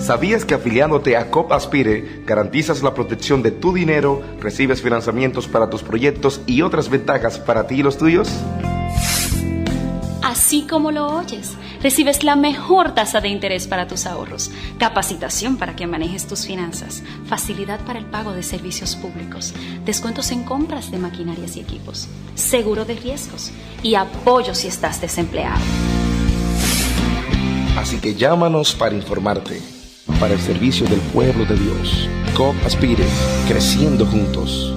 ¿Sabías que afiliándote a COP Aspire garantizas la protección de tu dinero, recibes financiamientos para tus proyectos y otras ventajas para ti y los tuyos? Así como lo oyes, recibes la mejor tasa de interés para tus ahorros, capacitación para que manejes tus finanzas, facilidad para el pago de servicios públicos, descuentos en compras de maquinarias y equipos, seguro de riesgos y apoyo si estás desempleado. Así que llámanos para informarte. Para el servicio del pueblo de Dios. COP Aspire, creciendo juntos.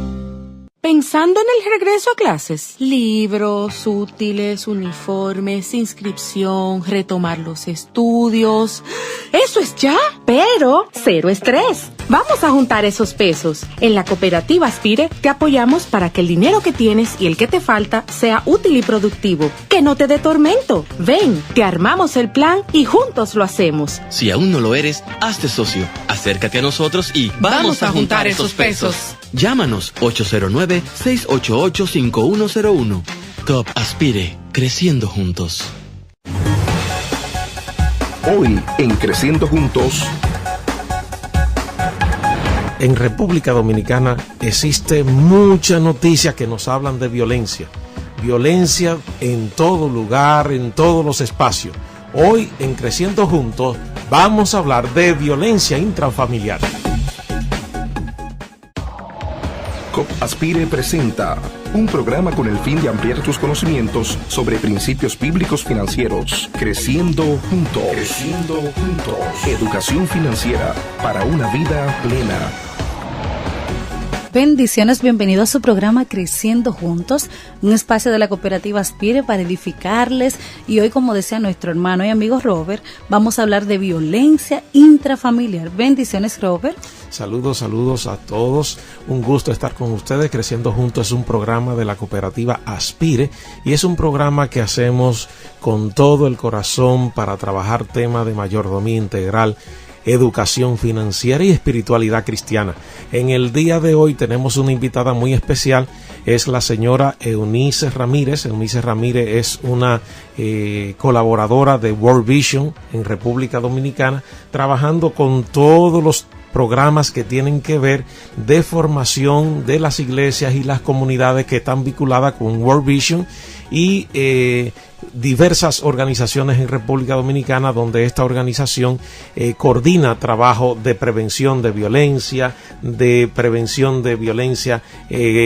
Pensando en el regreso a clases, libros, útiles, uniformes, inscripción, retomar los estudios. ¡Eso es ya! Pero cero estrés. Vamos a juntar esos pesos. En la cooperativa Aspire te apoyamos para que el dinero que tienes y el que te falta sea útil y productivo. Que no te dé tormento. Ven, te armamos el plan y juntos lo hacemos. Si aún no lo eres, hazte socio. Acércate a nosotros y vamos a juntar esos pesos. Llámanos 809-688-5101. COP Aspire, creciendo juntos. Hoy en Creciendo Juntos. En República Dominicana existe mucha noticia que nos hablan de violencia. Violencia en todo lugar, en todos los espacios. Hoy en Creciendo Juntos vamos a hablar de violencia intrafamiliar. COP Aspire presenta un programa con el fin de ampliar tus conocimientos sobre principios bíblicos financieros. Creciendo Juntos. Creciendo Juntos. Educación financiera para una vida plena. Bendiciones, bienvenido a su programa Creciendo Juntos, un espacio de la cooperativa Aspire para edificarles. Y hoy, como decía nuestro hermano y amigo Robert, vamos a hablar de violencia intrafamiliar. Bendiciones, Robert. Saludos a todos. Un gusto estar con ustedes. Creciendo Juntos es un programa de la cooperativa Aspire y es un programa que hacemos con todo el corazón para trabajar temas de mayordomía integral, educación financiera y espiritualidad cristiana. En el día de hoy tenemos una invitada muy especial, es la señora Eunice Ramírez. Eunice Ramírez es una colaboradora de World Vision en República Dominicana, trabajando con todos los programas que tienen que ver de formación de las iglesias y las comunidades que están vinculadas con World Vision y diversas organizaciones en República Dominicana, donde esta organización coordina trabajo de prevención de violencia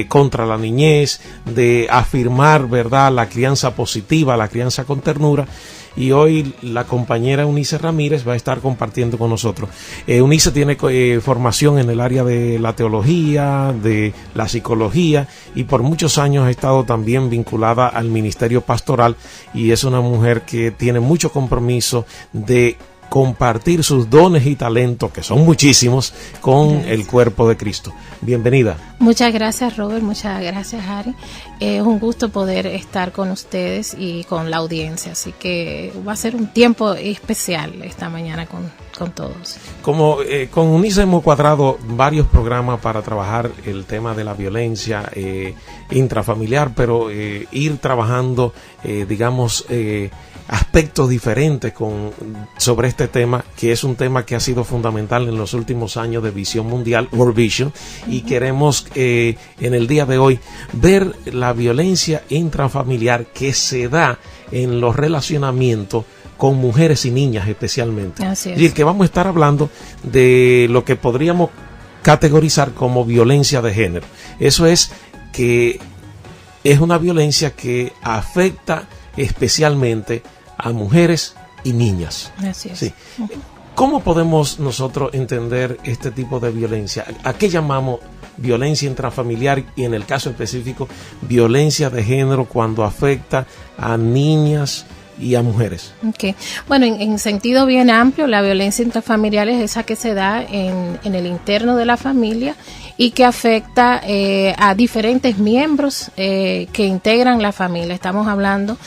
contra la niñez, de afirmar, ¿verdad?, la crianza positiva, la crianza con ternura. Y hoy la compañera Eunice Ramírez va a estar compartiendo con nosotros. Eunice tiene formación en el área de la teología, de la psicología, y por muchos años ha estado también vinculada al ministerio pastoral, y es una mujer que tiene mucho compromiso de compartir sus dones y talentos, que son muchísimos, con el cuerpo de Cristo. Bienvenida. Muchas gracias, Robert, muchas gracias, Harry. Es un gusto poder estar con ustedes y con la audiencia, así que va a ser un tiempo especial esta mañana con todos. Como con Eunice hemos cuadrado varios programas para trabajar el tema de la violencia intrafamiliar, pero ir trabajando, aspectos diferentes sobre este tema, que es un tema que ha sido fundamental en los últimos años de Visión Mundial, World Vision, y queremos en el día de hoy ver la violencia intrafamiliar que se da en los relacionamientos con mujeres y niñas especialmente. Así es. Y el que vamos a estar hablando de lo que podríamos categorizar como violencia de género. Eso es que es una violencia que afecta especialmente a mujeres y niñas. Así es. Sí. ¿Cómo podemos nosotros entender este tipo de violencia? ¿A qué llamamos violencia intrafamiliar y, en el caso específico, violencia de género cuando afecta a niñas y a mujeres? Okay. Bueno, en sentido bien amplio, la violencia intrafamiliar es esa que se da en el interno de la familia y que afecta a diferentes miembros que integran la familia. Estamos hablando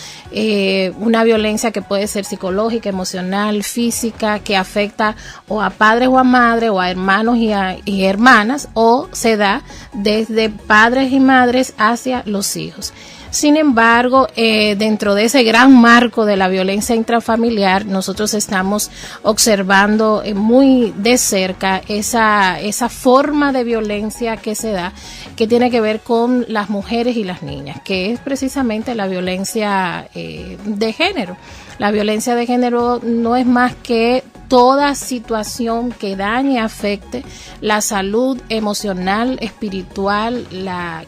una violencia que puede ser psicológica, emocional, física, que afecta o a padres o a madres o a hermanos y hermanas, o se da desde padres y madres hacia los hijos. Sin embargo, dentro de ese gran marco de la violencia intrafamiliar, nosotros estamos observando muy de cerca esa forma de violencia que se da, que tiene que ver con las mujeres y las niñas, que es precisamente la violencia de género. La violencia de género no es más que toda situación que dañe, afecte la salud emocional, espiritual,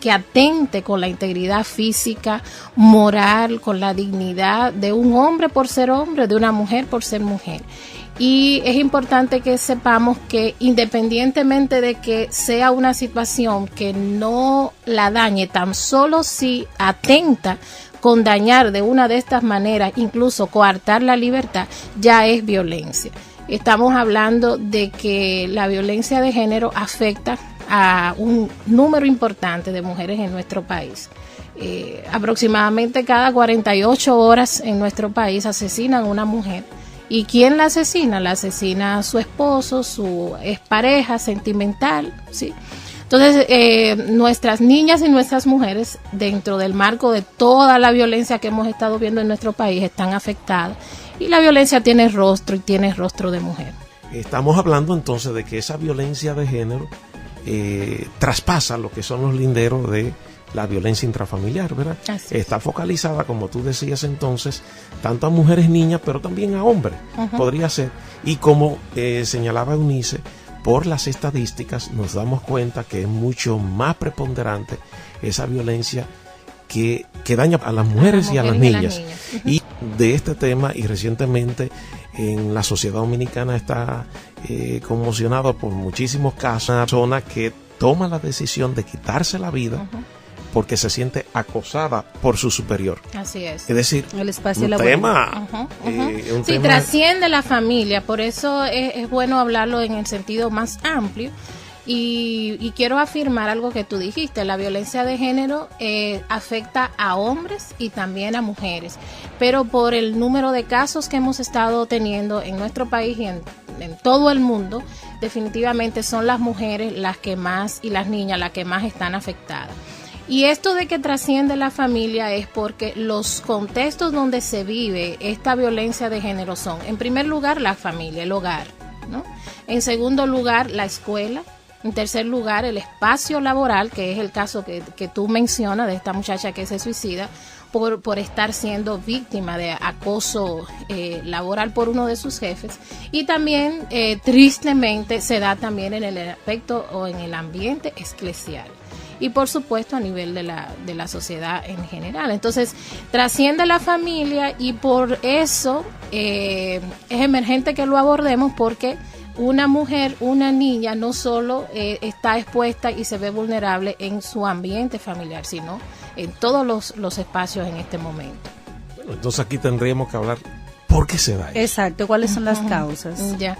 que atente con la integridad física, moral, con la dignidad de un hombre por ser hombre, de una mujer por ser mujer. Y es importante que sepamos que independientemente de que sea una situación que no la dañe, tan solo si atenta con dañar de una de estas maneras, incluso coartar la libertad, ya es violencia. Estamos hablando de que la violencia de género afecta a un número importante de mujeres en nuestro país. Aproximadamente cada 48 horas en nuestro país asesinan a una mujer. ¿Y quién la asesina? La asesina su esposo, su expareja sentimental, ¿sí? Entonces, nuestras niñas y nuestras mujeres, dentro del marco de toda la violencia que hemos estado viendo en nuestro país, están afectadas. Y la violencia tiene rostro y tiene rostro de mujer. Estamos hablando entonces de que esa violencia de género traspasa lo que son los linderos de la violencia intrafamiliar, ¿verdad? Está focalizada, como tú decías entonces, tanto a mujeres, niñas, pero también a hombres, podría ser. Y como señalaba Eunice, por las estadísticas nos damos cuenta que es mucho más preponderante esa violencia que daña a las mujeres y a las niñas. Y de este tema, y recientemente en la sociedad dominicana está conmocionado por muchísimos casos, una persona que toma la decisión de quitarse la vida porque se siente acosada por su superior. Así es. Es decir, el espacio un tema, un tema trasciende la familia, por eso es bueno hablarlo en el sentido más amplio. Y quiero afirmar algo que tú dijiste, la violencia de género afecta a hombres y también a mujeres, pero por el número de casos que hemos estado teniendo en nuestro país y en todo el mundo, definitivamente son las mujeres las que más y las niñas las que más están afectadas. Y esto de que trasciende la familia es porque los contextos donde se vive esta violencia de género son, en primer lugar, la familia, el hogar, ¿no? En segundo lugar, la escuela. En tercer lugar, el espacio laboral, que es el caso que tú mencionas de esta muchacha que se suicida por estar siendo víctima de acoso laboral por uno de sus jefes. Y también, tristemente, se da también en el aspecto o en el ambiente eclesial. Y por supuesto a nivel de la sociedad en general. Entonces trasciende la familia y por eso es emergente que lo abordemos, porque una mujer, una niña no solo está expuesta y se ve vulnerable en su ambiente familiar, sino en todos los espacios en este momento. Bueno, entonces aquí tendríamos que hablar ¿por qué se da eso? Exacto, ¿cuáles son las causas? Ya.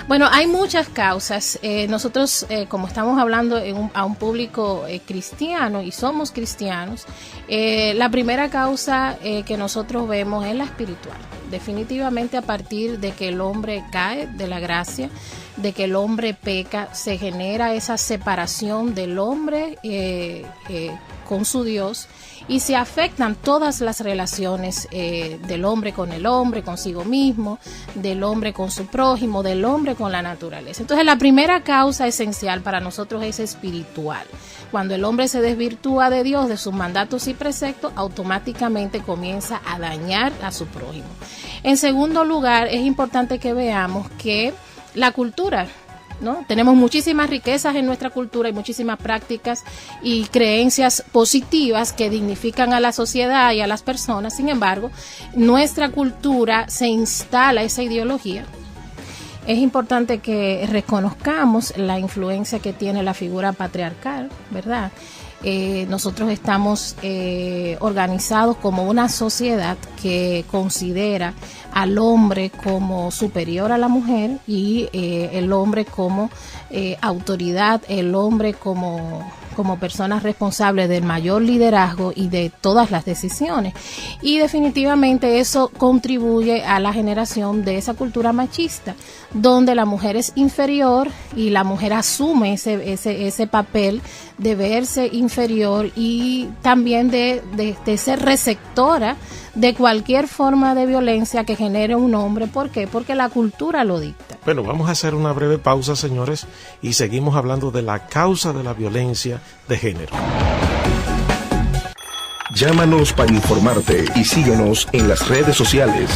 Bueno, hay muchas causas. Nosotros, como estamos hablando a un público cristiano y somos cristianos, la primera causa que nosotros vemos es la espiritual. Definitivamente a partir de que el hombre cae de la gracia, de que el hombre peca, se genera esa separación del hombre con su Dios y se afectan todas las relaciones del hombre con el hombre, consigo mismo, del hombre con su prójimo, del hombre con la naturaleza. Entonces la primera causa esencial para nosotros es espiritual. Cuando el hombre se desvirtúa de Dios, de sus mandatos y preceptos, automáticamente comienza a dañar a su prójimo. En segundo lugar, es importante que veamos que la cultura, ¿no? Tenemos muchísimas riquezas en nuestra cultura y muchísimas prácticas y creencias positivas que dignifican a la sociedad y a las personas. Sin embargo, nuestra cultura se instala esa ideología. Es importante que reconozcamos la influencia que tiene la figura patriarcal, ¿verdad? Nosotros estamos organizados como una sociedad que considera al hombre como superior a la mujer y el hombre como autoridad, el hombre como como personas responsables del mayor liderazgo y de todas las decisiones. Y definitivamente eso contribuye a la generación de esa cultura machista, donde la mujer es inferior y la mujer asume ese papel de verse inferior y también de ser receptora de cualquier forma de violencia que genere un hombre. ¿Por qué? Porque la cultura lo dicta. Bueno, vamos a hacer una breve pausa, señores, y seguimos hablando de la causa de la violencia de género. Llámanos para informarte y síguenos en las redes sociales.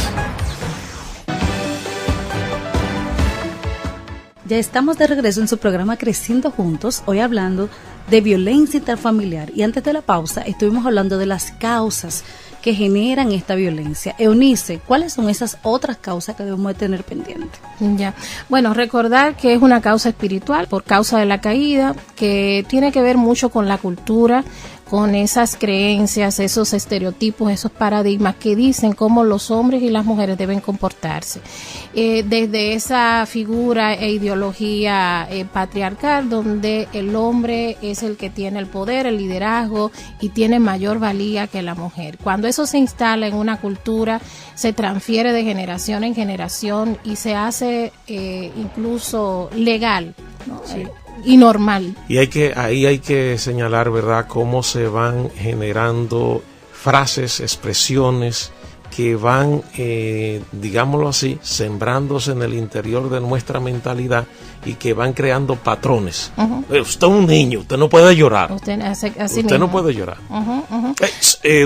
Ya estamos de regreso en su programa Creciendo Juntos, hoy hablando de violencia intrafamiliar. Y antes de la pausa estuvimos hablando de las causas que generan esta violencia. Eunice, ¿cuáles son esas otras causas que debemos de tener pendientes? Ya, bueno, recordar que es una causa espiritual por causa de la caída, que tiene que ver mucho con la cultura, con esas creencias, esos estereotipos, esos paradigmas que dicen cómo los hombres y las mujeres deben comportarse. Desde esa figura e ideología patriarcal, donde el hombre es el que tiene el poder, el liderazgo y tiene mayor valía que la mujer. Cuando eso se instala en una cultura, se transfiere de generación en generación y se hace incluso legal, ¿no? Sí. Y normal. Y ahí hay que señalar, ¿verdad?, cómo se van generando frases, expresiones que van, digámoslo así, sembrándose en el interior de nuestra mentalidad y que van creando patrones. Uh-huh. Usted es un niño, usted no puede llorar. Usted no puede llorar. Uh-huh, uh-huh.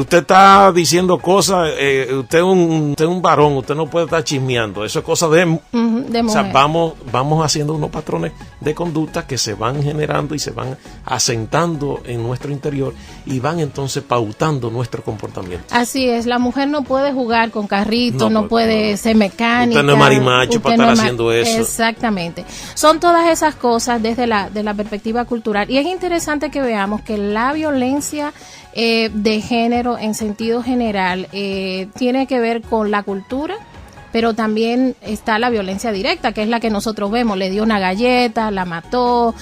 Usted está diciendo cosas, usted es un varón, usted no puede estar chismeando. Eso es cosa de mujer. O sea, vamos haciendo unos patrones de conducta que se van generando y se van asentando en nuestro interior y van entonces pautando nuestro comportamiento. Así es, la mujer no puede jugar con carritos, no puede ser mecánica. Usted no es marimacho para estar haciendo eso. Exactamente. Son todas esas cosas desde la perspectiva cultural. Y es interesante que veamos que la violencia de género en sentido general tiene que ver con la cultura, pero también está la violencia directa, que es la que nosotros vemos. Le dio una galleta, la mató,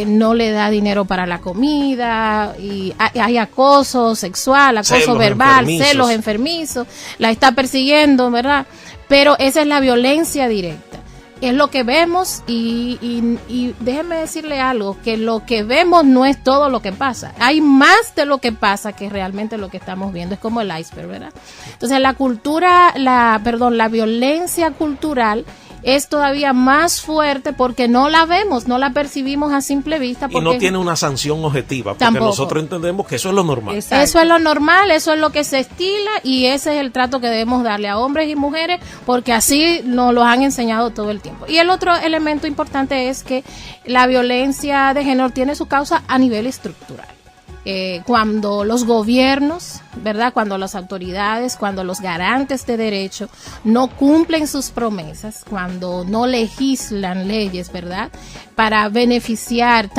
no le da dinero para la comida, y hay acoso sexual, acoso celos verbal, celos enfermizos, la está persiguiendo, ¿verdad? Pero esa es la violencia directa. Es lo que vemos y déjenme decirle algo, que lo que vemos no es todo lo que pasa. Hay más de lo que pasa que realmente lo que estamos viendo. Es como el iceberg, ¿verdad? Entonces la violencia cultural es todavía más fuerte porque no la vemos, no la percibimos a simple vista. Y no tiene una sanción objetiva, porque tampoco. Nosotros entendemos que eso es lo normal. Exacto. Eso es lo normal, eso es lo que se estila y ese es el trato que debemos darle a hombres y mujeres, porque así nos lo han enseñado todo el tiempo. Y el otro elemento importante es que la violencia de género tiene su causa a nivel estructural. Cuando los gobiernos, ¿verdad?, cuando las autoridades, cuando los garantes de derecho no cumplen sus promesas, cuando no legislan leyes, ¿verdad?, para beneficiar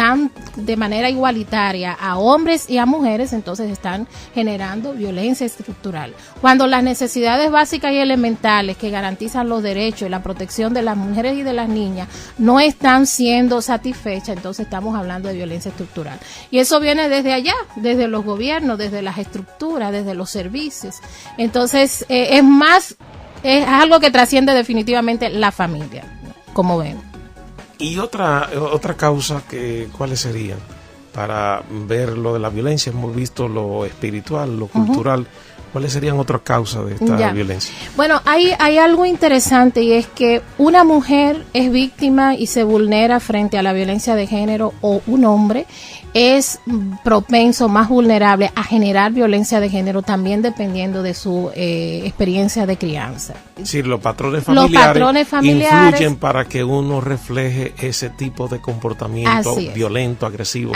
de manera igualitaria a hombres y a mujeres, entonces están generando violencia estructural. Cuando las necesidades básicas y elementales que garantizan los derechos y la protección de las mujeres y de las niñas no están siendo satisfechas, entonces estamos hablando de violencia estructural. Y eso viene desde allá, desde los gobiernos, desde las estructuras, desde los servicios. Entonces es algo que trasciende definitivamente la familia, como ven. Y otra causa, ¿cuáles serían? Para ver lo de la violencia, hemos visto lo espiritual, lo cultural. ¿Cuáles serían otras causas de esta violencia? Bueno, hay algo interesante y es que una mujer es víctima y se vulnera frente a la violencia de género, o un hombre es propenso, más vulnerable a generar violencia de género, también dependiendo de su experiencia de crianza. Es decir, los patrones familiares influyen para que uno refleje ese tipo de comportamiento violento, agresivo,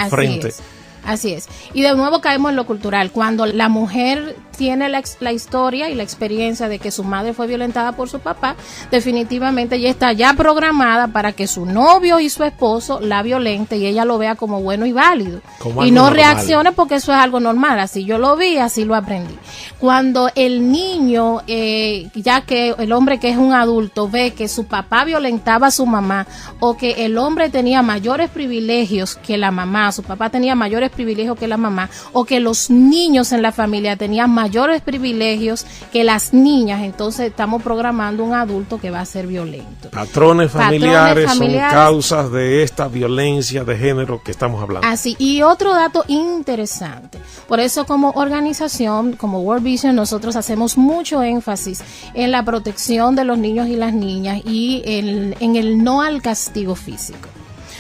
Así es. Y de nuevo caemos en lo cultural. Cuando la mujer tiene la historia y la experiencia de que su madre fue violentada por su papá, definitivamente ella está ya programada para que su novio y su esposo la violente y ella lo vea como bueno y válido. Y no reaccione porque eso es algo normal. Así yo lo vi, así lo aprendí. Cuando el niño, ya que el hombre que es un adulto ve que su papá violentaba a su mamá o que el hombre tenía mayores privilegios que la mamá, su papá tenía mayores privilegios que la mamá, o que los niños en la familia tenían mayores privilegios que las niñas, entonces estamos programando un adulto que va a ser violento. Patrones familiares son causas de esta violencia de género que estamos hablando. Así, y otro dato interesante, por eso como organización, como World Vision, nosotros hacemos mucho énfasis en la protección de los niños y las niñas y en el no al castigo físico.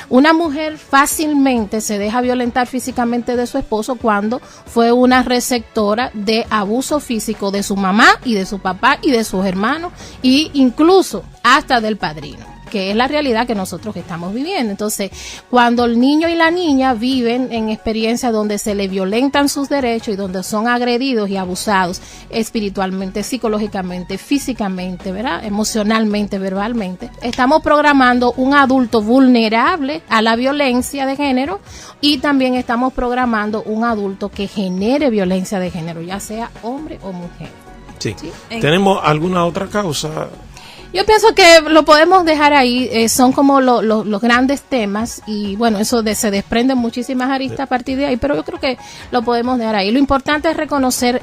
Una mujer fácilmente se deja violentar físicamente de su esposo cuando fue una receptora de abuso físico de su mamá y de su papá y de sus hermanos e incluso hasta del padrino, que es la realidad que nosotros estamos viviendo. Entonces, cuando el niño y la niña viven en experiencias donde se le violentan sus derechos y donde son agredidos y abusados espiritualmente, psicológicamente, físicamente, ¿verdad? Emocionalmente, verbalmente, estamos programando un adulto vulnerable a la violencia de género y también estamos programando un adulto que genere violencia de género, ya sea hombre o mujer. Sí. ¿Tenemos alguna otra causa? Yo pienso que lo podemos dejar ahí, son como los grandes temas y bueno, eso se desprenden muchísimas aristas a partir de ahí, pero yo creo que lo podemos dejar ahí. Lo importante es reconocer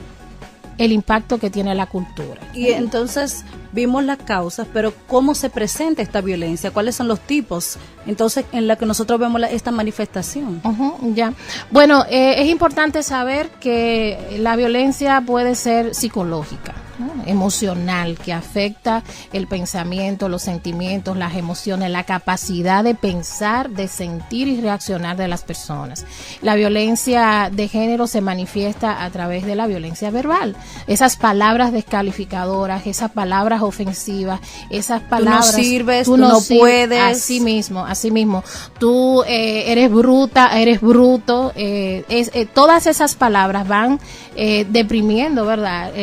el impacto que tiene la cultura. Y entonces vimos las causas, pero ¿cómo se presenta esta violencia? ¿Cuáles son los tipos? Entonces, en la que nosotros vemos esta manifestación. Ya. Bueno, es importante saber que la violencia puede ser psicológica, ¿no? Emocional, que afecta el pensamiento, los sentimientos, las emociones, la capacidad de pensar, de sentir y reaccionar de las personas. La violencia de género se manifiesta a través de la violencia verbal. Esas palabras descalificadoras, esas palabras ofensivas, esas palabras... Tú no sirves, tú no puedes. Así mismo. Tú eres bruta, eres bruto. Todas esas palabras van deprimiendo, ¿verdad?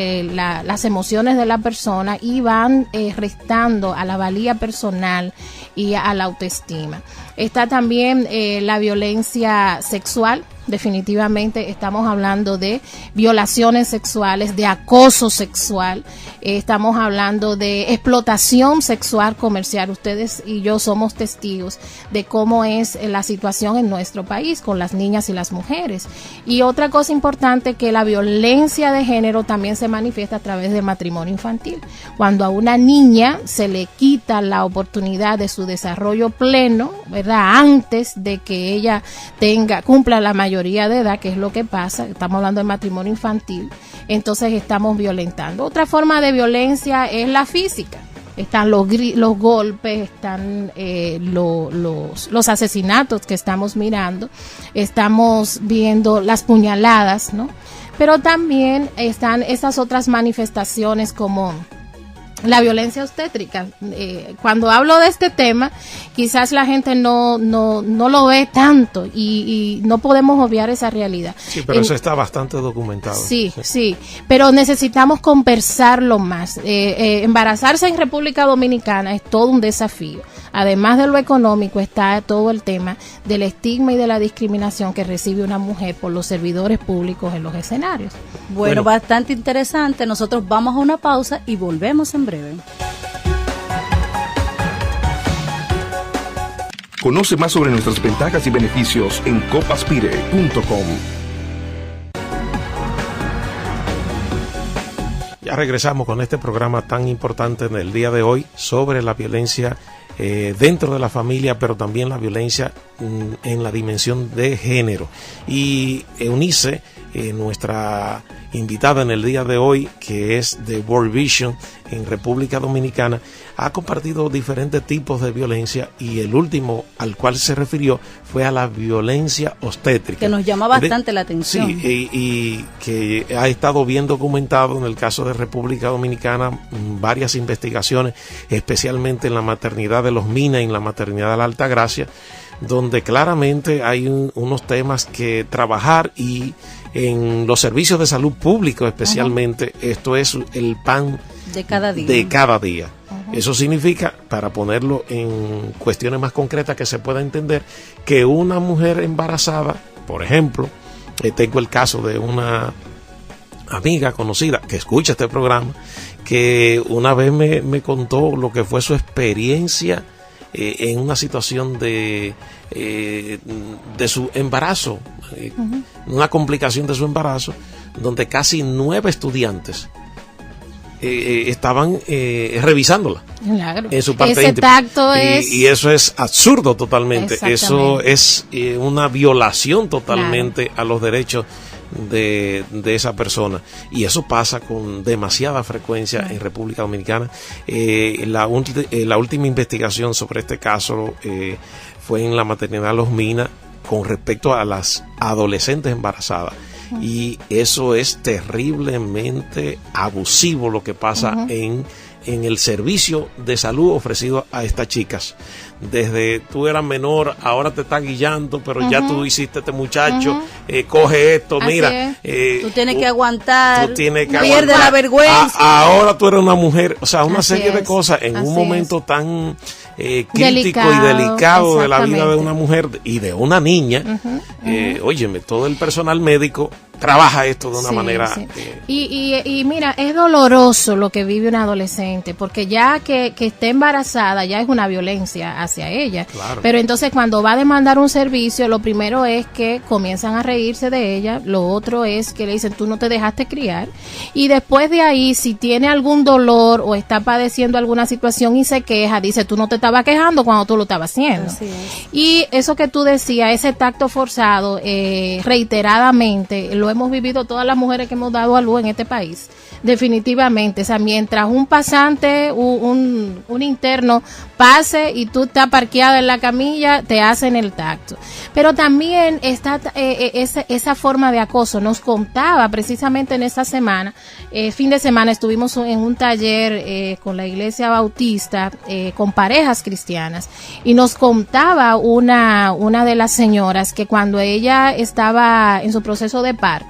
Las emociones de la persona y van restando a la valía personal y a la autoestima. Está también la violencia sexual. Definitivamente estamos hablando de violaciones sexuales, de acoso sexual, estamos hablando de explotación sexual comercial. Ustedes y yo somos testigos de cómo es la situación en nuestro país con las niñas y las mujeres. Y otra cosa importante, que la violencia de género también se manifiesta a través del matrimonio infantil. Cuando a una niña se le quita la oportunidad de su desarrollo pleno, ¿verdad? Antes de que ella cumpla la mayoría de edad, que es lo que pasa, estamos hablando del matrimonio infantil, entonces estamos violentando. Otra forma de violencia es la física. Están los golpes, están los asesinatos que estamos mirando, estamos viendo las puñaladas, ¿no? Pero también están esas otras manifestaciones como la violencia obstétrica. Cuando hablo de este tema, quizás la gente no lo ve tanto y no podemos obviar esa realidad. Sí, pero eso está bastante documentado. Sí, pero necesitamos conversarlo más. Embarazarse en República Dominicana es todo un desafío. Además de lo económico, está todo el tema del estigma y de la discriminación que recibe una mujer por los servidores públicos en los escenarios. Bueno, bastante interesante. Nosotros vamos a una pausa y volvemos en breve. Conoce más sobre nuestras ventajas y beneficios en copaspire.com. Ya regresamos con este programa tan importante en el día de hoy sobre la violencia dentro de la familia, pero también la violencia en la dimensión de género. Y Eunice, nuestra invitada en el día de hoy, que es de World Vision en República Dominicana, ha compartido diferentes tipos de violencia y el último al cual se refirió fue a la violencia obstétrica. Que nos llama bastante la atención. Sí, y que ha estado bien documentado en el caso de República Dominicana, varias investigaciones, especialmente en la maternidad de Los Minas y en la maternidad de la Altagracia, donde claramente hay unos temas que trabajar, y en los servicios de salud público especialmente, esto es el pan de cada día. Eso significa, para ponerlo en cuestiones más concretas que se pueda entender, que una mujer embarazada, por ejemplo, tengo el caso de una amiga conocida que escucha este programa, que una vez me contó lo que fue su experiencia en una situación de su embarazo, una complicación de su embarazo, donde casi 9 estudiantes estaban revisándola en su parte íntima. Y eso es absurdo totalmente. Eso es una violación totalmente a los derechos de esa persona, y eso pasa con demasiada frecuencia en República Dominicana. La última investigación sobre este caso fue en la maternidad Los Minas con respecto a las adolescentes embarazadas, y eso es terriblemente abusivo lo que pasa en el servicio de salud ofrecido a estas chicas. Desde tú eras menor, ahora te está guiando, pero ya tú hiciste este muchacho, coge esto, así mira. Tú tienes que aguantar, pierde la vergüenza. Ahora tú eres una mujer, o sea, una serie de cosas en un momento tan crítico y delicado de la vida de una mujer y de una niña. Óyeme, todo el personal médico trabaja esto de una manera. Y mira, es doloroso lo que vive una adolescente, porque ya que esté embarazada ya es una violencia hacia ella. Claro. Pero entonces cuando va a demandar un servicio, lo primero es que comienzan a reírse de ella, lo otro es que le dicen tú no te dejaste criar, y después de ahí si tiene algún dolor o está padeciendo alguna situación y se queja, dice tú no te estabas quejando cuando tú lo estabas haciendo. Y eso que tú decías, ese tacto forzado, reiteradamente lo hemos vivido todas las mujeres que hemos dado a luz en este país, definitivamente. O sea, mientras un pasante, un interno pase y tú estás parqueada en la camilla, te hacen el tacto. Pero también está esa forma de acoso. Nos contaba precisamente en esta semana, fin de semana estuvimos en un taller con la Iglesia Bautista, con parejas cristianas, y nos contaba una de las señoras que cuando ella estaba en su proceso de parto,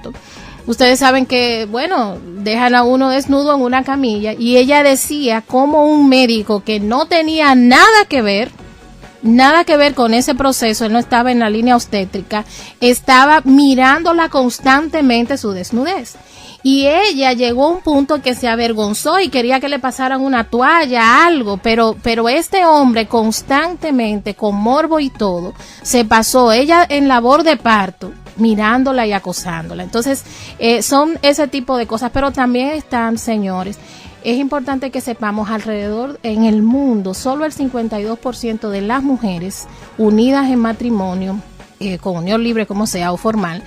ustedes saben que, bueno, dejan a uno desnudo en una camilla, y ella decía como un médico que no tenía nada que ver con ese proceso, él no estaba en la línea obstétrica, estaba mirándola constantemente su desnudez. Y ella llegó a un punto que se avergonzó y quería que le pasaran una toalla, algo, pero este hombre constantemente, con morbo y todo, se pasó, ella en labor de parto, mirándola y acosándola. Entonces, son ese tipo de cosas, pero también están, señores, es importante que sepamos, alrededor en el mundo, solo el 52% de las mujeres unidas en matrimonio, con unión libre como sea o formal,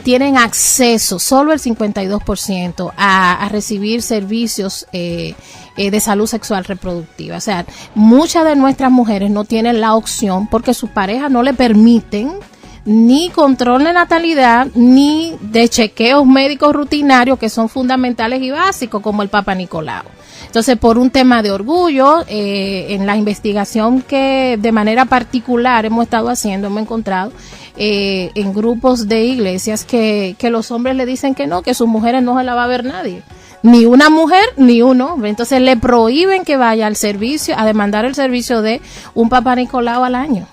tienen acceso, solo el 52%, a recibir servicios de salud sexual reproductiva. O sea, muchas de nuestras mujeres no tienen la opción porque sus parejas no le permiten ni control de natalidad, ni de chequeos médicos rutinarios que son fundamentales y básicos, como el Papa Nicolau. Entonces, por un tema de orgullo, en la investigación que de manera particular hemos estado haciendo, hemos encontrado en grupos de iglesias que los hombres le dicen que no, que sus mujeres no se la va a ver nadie. Ni una mujer, ni un hombre. Entonces le prohíben que vaya al servicio, a demandar el servicio de un Papa Nicolau al año.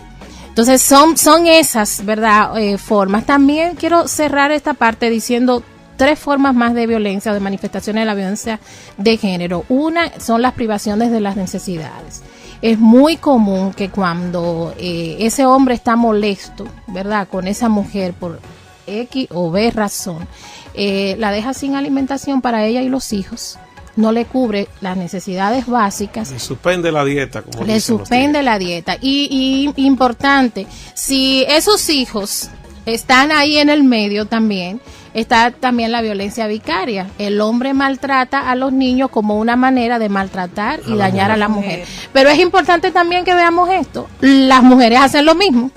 Entonces son esas, ¿verdad? Formas. También quiero cerrar esta parte diciendo 3 formas más de violencia o de manifestaciones de la violencia de género. Una son las privaciones de las necesidades. Es muy común que cuando ese hombre está molesto, ¿verdad?, con esa mujer por X o B razón, la deja sin alimentación para ella y los hijos, no le cubre las necesidades básicas. Le suspende la dieta. Como le suspende la dieta. Y importante, si esos hijos están ahí en el medio también, está también la violencia vicaria. El hombre maltrata a los niños como una manera de maltratar y dañar a la mujer. Pero es importante también que veamos esto. Las mujeres hacen lo mismo.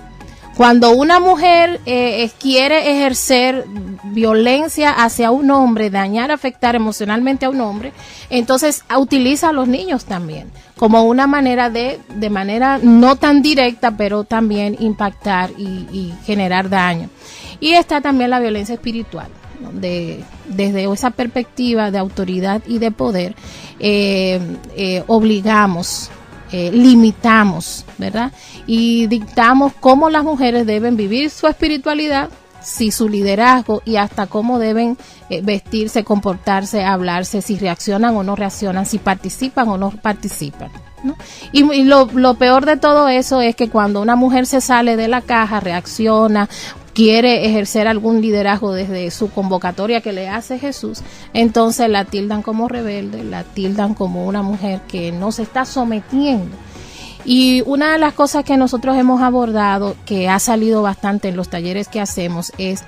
Cuando una mujer quiere ejercer violencia hacia un hombre, dañar, afectar emocionalmente a un hombre, entonces utiliza a los niños también como una manera de manera no tan directa, pero también impactar y generar daño. Y está también la violencia espiritual, donde desde esa perspectiva de autoridad y de poder obligamos, limitamos, ¿verdad? Y dictamos cómo las mujeres deben vivir su espiritualidad, si su liderazgo y hasta cómo deben vestirse, comportarse, hablarse, si reaccionan o no reaccionan, si participan o no participan, ¿no? Y lo peor de todo eso es que cuando una mujer se sale de la caja, reacciona, quiere ejercer algún liderazgo desde su convocatoria que le hace Jesús, entonces la tildan como rebelde, la tildan como una mujer que no se está sometiendo. Y una de las cosas que nosotros hemos abordado, que ha salido bastante en los talleres que hacemos, es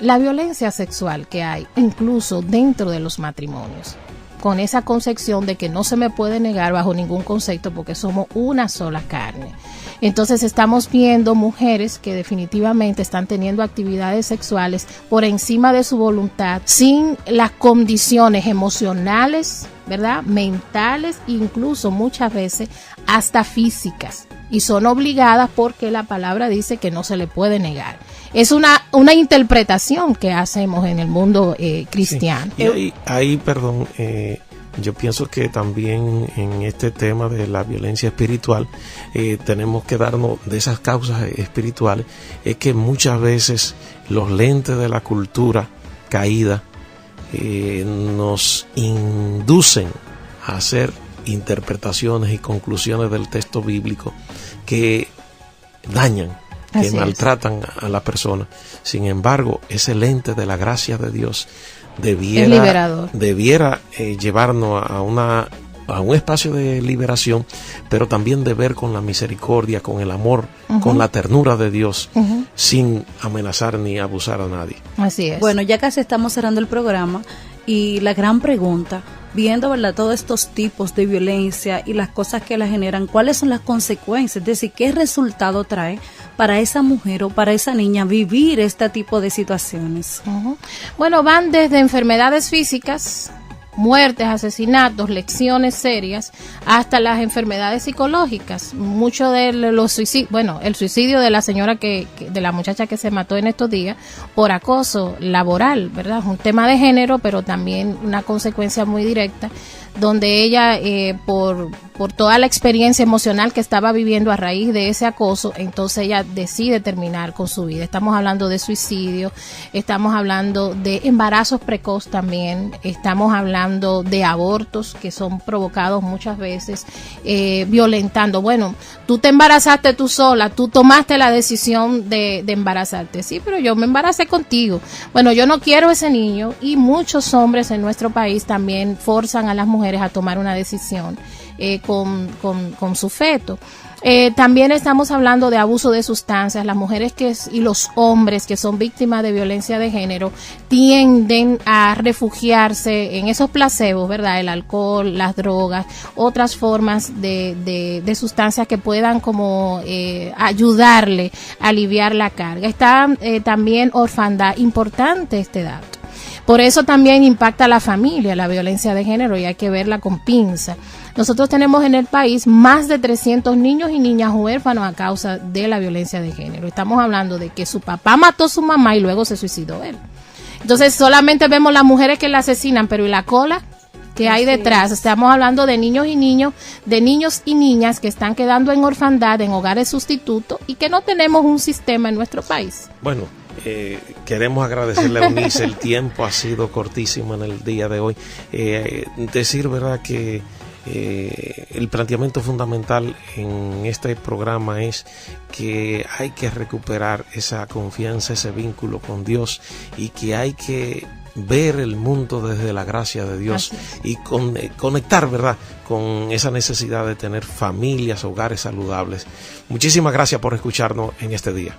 la violencia sexual que hay, incluso dentro de los matrimonios, con esa concepción de que no se me puede negar bajo ningún concepto porque somos una sola carne. Entonces estamos viendo mujeres que definitivamente están teniendo actividades sexuales por encima de su voluntad, sin las condiciones emocionales, ¿verdad?, mentales, incluso muchas veces hasta físicas, y son obligadas porque la palabra dice que no se le puede negar. Es una interpretación que hacemos en el mundo cristiano. Sí. Y ahí, perdón, yo pienso que también en este tema de la violencia espiritual tenemos que darnos de esas causas espirituales. Es que muchas veces los lentes de la cultura caída nos inducen a hacer interpretaciones y conclusiones del texto bíblico que dañan, que maltratan a la persona. Sin embargo, ese lente de la gracia de Dios debiera llevarnos a un espacio de liberación, pero también de ver con la misericordia, con el amor, con la ternura de Dios, sin amenazar ni abusar a nadie. Así es. Bueno, ya casi estamos cerrando el programa y la gran pregunta, viendo, ¿verdad?, todos estos tipos de violencia y las cosas que la generan, ¿cuáles son las consecuencias? Es decir, ¿qué resultado trae para esa mujer o para esa niña vivir este tipo de situaciones? Bueno, van desde enfermedades físicas, muertes, asesinatos, lesiones serias, hasta las enfermedades psicológicas. Mucho de los suicidios, bueno, el suicidio de la señora de la muchacha que se mató en estos días por acoso laboral, ¿verdad? Es un tema de género, pero también una consecuencia muy directa, donde ella por toda la experiencia emocional que estaba viviendo a raíz de ese acoso, entonces ella decide terminar con su vida. Estamos hablando de suicidio, estamos hablando de embarazos precoz también, estamos hablando de abortos que son provocados muchas veces violentando. Bueno, tú te embarazaste tú sola, tú tomaste la decisión de embarazarte. Sí, pero yo me embaracé contigo. Bueno, yo no quiero ese niño, y muchos hombres en nuestro país también forzan a las mujeres a tomar una decisión con su feto. También estamos hablando de abuso de sustancias. Las mujeres y los hombres que son víctimas de violencia de género tienden a refugiarse en esos placebos, ¿verdad? El alcohol, las drogas, otras formas de sustancias que puedan como ayudarle a aliviar la carga. Está también orfandad, importante este dato. Por eso también impacta a la familia, la violencia de género, y hay que verla con pinza. Nosotros tenemos en el país más de 300 niños y niñas huérfanos a causa de la violencia de género. Estamos hablando de que su papá mató a su mamá y luego se suicidó él. Entonces solamente vemos las mujeres que la asesinan, pero ¿y la cola que hay detrás? Estamos hablando de niños y niñas que están quedando en orfandad, en hogares sustitutos, y que no tenemos un sistema en nuestro país. Bueno, queremos agradecerle a Eunice, el tiempo ha sido cortísimo en el día de hoy. Decir, ¿verdad?, que el planteamiento fundamental en este programa es que hay que recuperar esa confianza, ese vínculo con Dios, y que hay que ver el mundo desde la gracia de Dios y conectar, ¿verdad?, con esa necesidad de tener familias, hogares saludables. Muchísimas gracias por escucharnos en este día.